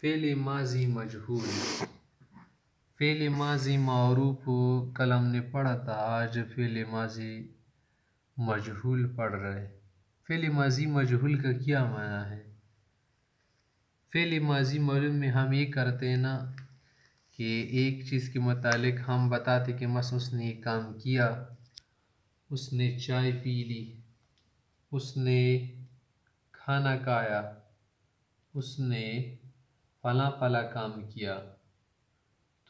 فعل ماضی مجہول. فعل ماضی معروف کل ہم نے پڑھا تھا. آج فعل ماضی مجہول پڑھ رہے. فعل ماضی مجہول کا کیا معنی ہے؟ فعل ماضی معلوم میں ہم یہ کرتے ہیں نا کہ ایک چیز کے متعلق ہم بتاتے کہ مثلا اس نے یہ کام کیا، اس نے چائے پی لی، اس نے کھانا کھایا، اس نے فلاں فلاں کام کیا.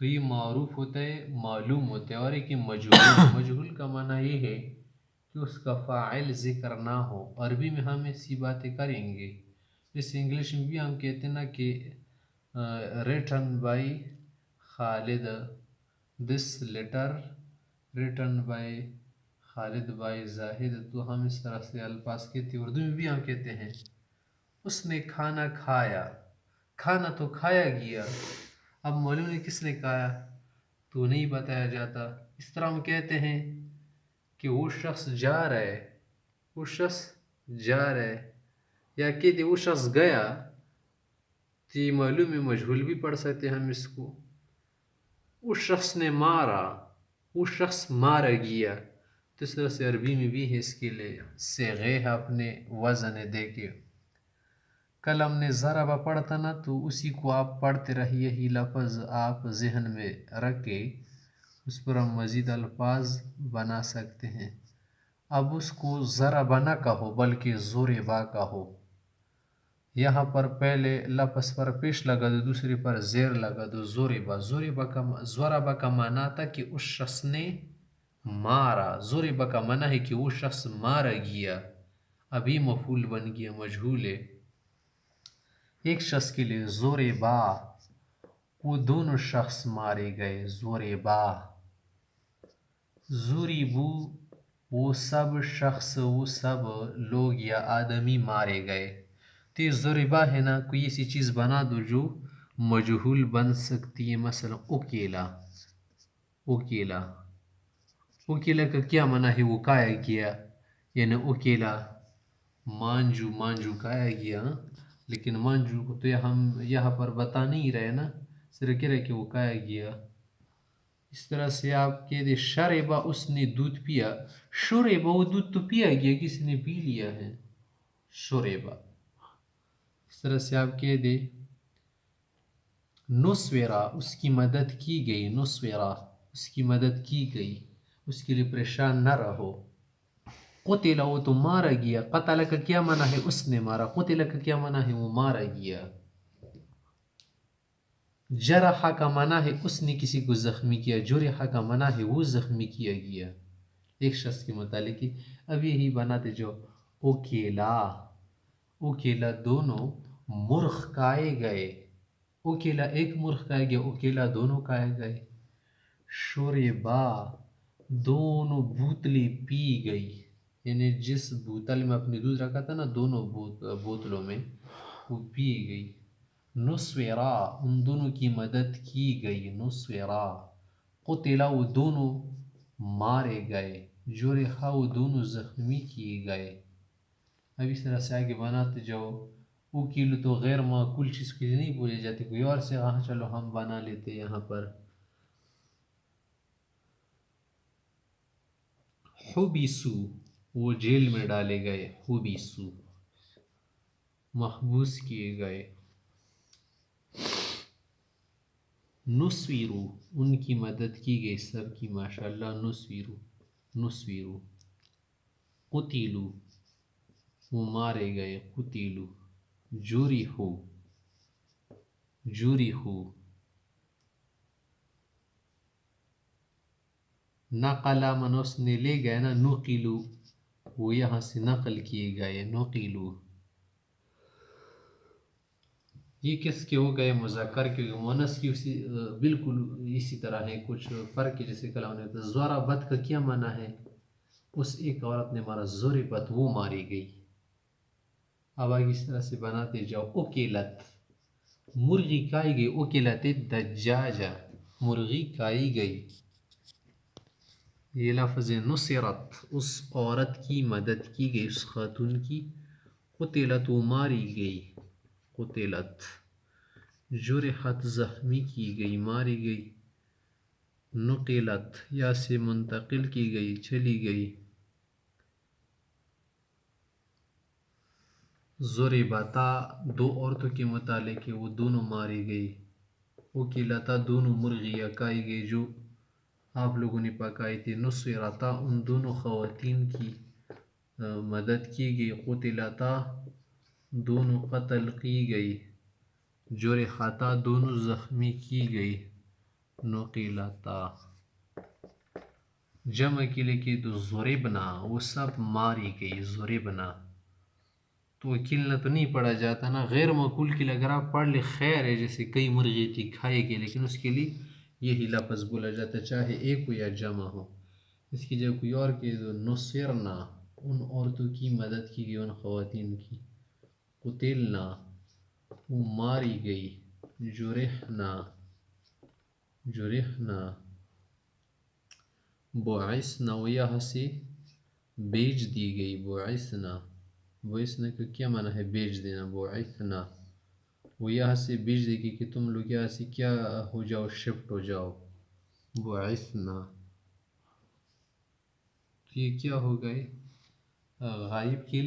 تو یہ معروف ہوتا ہے، معلوم ہوتا ہے. اور ایک مجہول. مجہول کا معنی یہ ہے کہ اس کا فاعل ذکر نہ ہو. عربی میں ہم ایسی باتیں کریں گے. جیسے انگلش میں بھی ہم کہتے ہیں نا کہ written by Khalid, this letter written by Khalid by Zahid. تو ہم اس طرح سے الفاظ کہتے ہیں. اردو میں بھی ہم کہتے ہیں اس نے کھانا کھایا. کھانا تو کھایا گیا، اب معلوم نہیں کس نے کھایا تو نہیں بتایا جاتا. اس طرح ہم کہتے ہیں کہ وہ شخص جا رہا ہے، وہ شخص جا رہا ہے، یا کہتے وہ شخص گیا. تو یہ معلوم ہے مجہول بھی پڑھ سکتے ہم اس کو. اس شخص نے مارا، وہ شخص مارا گیا. تو اس طرح سے عربی میں بھی ہے اس کے لیے صیغے ہے اپنے وزن دے کے. کل ہم نے ضربہ پڑھتا نا تو اسی کو آپ پڑھتے رہیے. یہی لفظ آپ ذہن میں رکھ کے اس پر ہم مزید الفاظ بنا سکتے ہیں. اب اس کو ضربہ نہ کہو بلکہ ضربہ کہو. یہاں پر پہلے لفظ پر پیش لگا دو، دوسری پر زیر لگا دو. ضربہ. ضربہ کا معنی تھا کہ اس شخص نے مارا. ضربہ کا معنی ہے کہ وہ شخص مارا گیا. ابھی مفعول بن گیا، مجہول ہے. ایک شخص کے لیے ضربا، وہ دونوں شخص مارے گئے. ضربا. ضربو، وہ سب شخص، وہ سب لوگ یا آدمی مارے گئے. تو یہ ضربا ہے نا، کوئی ایسی چیز بنا دو جو مجہول بن سکتی ہے. مثلا اکیلا. اکیلا. اکیلا کا کیا معنی ہے؟ وہ کھایا گیا. یعنی اکیلا. مانجو، مانجو کھایا گیا. لیکن مانجو کو تو ہم یہاں پر بتا نہیں رہے نا، صرف کہہ رہے کہ وہ کھایا گیا. اس طرح سے آپ کہہ دیں شربا، اس نے دودھ پیا. شربا، وہ دودھ تو پیا گیا، کسی نے پی لیا ہے. شربا. اس طرح سے آپ کہہ دیں نصورا، اس کی مدد کی گئی. نصورا، اس کی مدد کی گئی، اس کے لیے پریشان نہ رہو. قتل، وہ تو مارا گیا. قتل کا کیا معنی ہے؟ اس نے مارا. قتل کا کیا معنی ہے؟ وہ مارا گیا. جرح کا معنی ہے اس نے کسی کو زخمی کیا. جرح کا معنی ہے وہ زخمی کیا گیا ایک شخص کے متعلق. اب یہی بناتے جو اکیلا. اکیلا دونوں مرغ کھائے گئے. اکیلا ایک مرغ کھائے گیا، اکیلا دونوں کھائے گئے. شربا، دونوں بوتلیں پی گئی. یعنی جس بوتل میں اپنی دودھ رکھا تھا نا، دونوں بوتلوں میں وہ پی گئی. نصورا، ان دونوں کی مدد کی گئی. نصورا. قتلا، وہ دونوں مارے گئے. جرحا، وہ دونوں زخمی کیے گئے. اب اس طرح سے آگے بناتے جاؤ. اکیلو تو غیر معقول چیز کے لیے نہیں بولی جاتی، کوئی اور سے. ہاں چلو ہم بنا لیتے یہاں پر. حبسو، وہ جیل میں ڈالے گئے. حبسو، محبوس کیے گئے. نصویرو، ان کی مدد کی گئی سب کی. ماشاءاللہ. نصویرو. نصویرو. قتیلو، وہ مارے گئے. قتیلو. جوریحو. جوریحو. نقلا، من اس نے لے گئے نا. نقلو، وہ یہاں سے نقل کیے گئے. نقلو. یہ کس کے ہو گئے؟ مذکر کے. مؤنث کی بالکل اسی طرح ہے، کچھ فرق ہے. جیسے کلام نے ضربت کا کیا معنی ہے؟ اس ایک عورت نے مارا. ضربت، وہ ماری گئی. اب آگے اس طرح سے بناتے جاؤ. اکیلت، مرغی کھائی گئی. اکیلت الدجاجہ، مرغی کھائی گئی. یہ لفظ نصرت، اس عورت کی مدد کی گئی، اس خاتون کی. قتلت، وہ ماری گئی. قتلت. جرحت زخمی کی گئی، ماری گئی، نقلت یا سے منتقل کی گئی، چلی گئی، ضربتا دو عورتوں کے متعلق ہے، وہ دونوں ماری گئی، اکلتا دونوں مرغی پکائی گئی جو آپ لوگوں نے پکائی تھی، نصرتا ان دونوں خواتین کی مدد کی گئی، قتلتا دونوں قتل کی گئی، جرحتا دونوں زخمی کی گئی، نقلتا جمع کے لئے تو ضربنا وہ سب ماری گئی، ضربنا تو اکلنا تو نہیں پڑھا جاتا نا، غیر معقول کے لیے اگر آپ پڑھ لیں خیر ہے، جیسے کئی مرغی تھی کھائے گئے، لیکن اس کے لیے یہی لفظ بولا جاتا ہے چاہے ایک ہو یا جمع ہو. اس کی جگہ کوئی اور کہ نصرنا ان عورتوں کی مدد کی گئی، ان خواتین کی، قتلنا وہ ماری گئی، جرحنا بعثنا وہ یہاں سے بیچ دی گئی، بعثنا کا کیا معنی ہے؟ بیچ دینا. بعثنا وہ یہاں سے بیچ دے گی کہ تم لوگ یہاں سے کیا ہو جاؤ، شفٹ ہو جاؤ. بعثنا یہ کیا ہو گئے؟ غائب کے لیے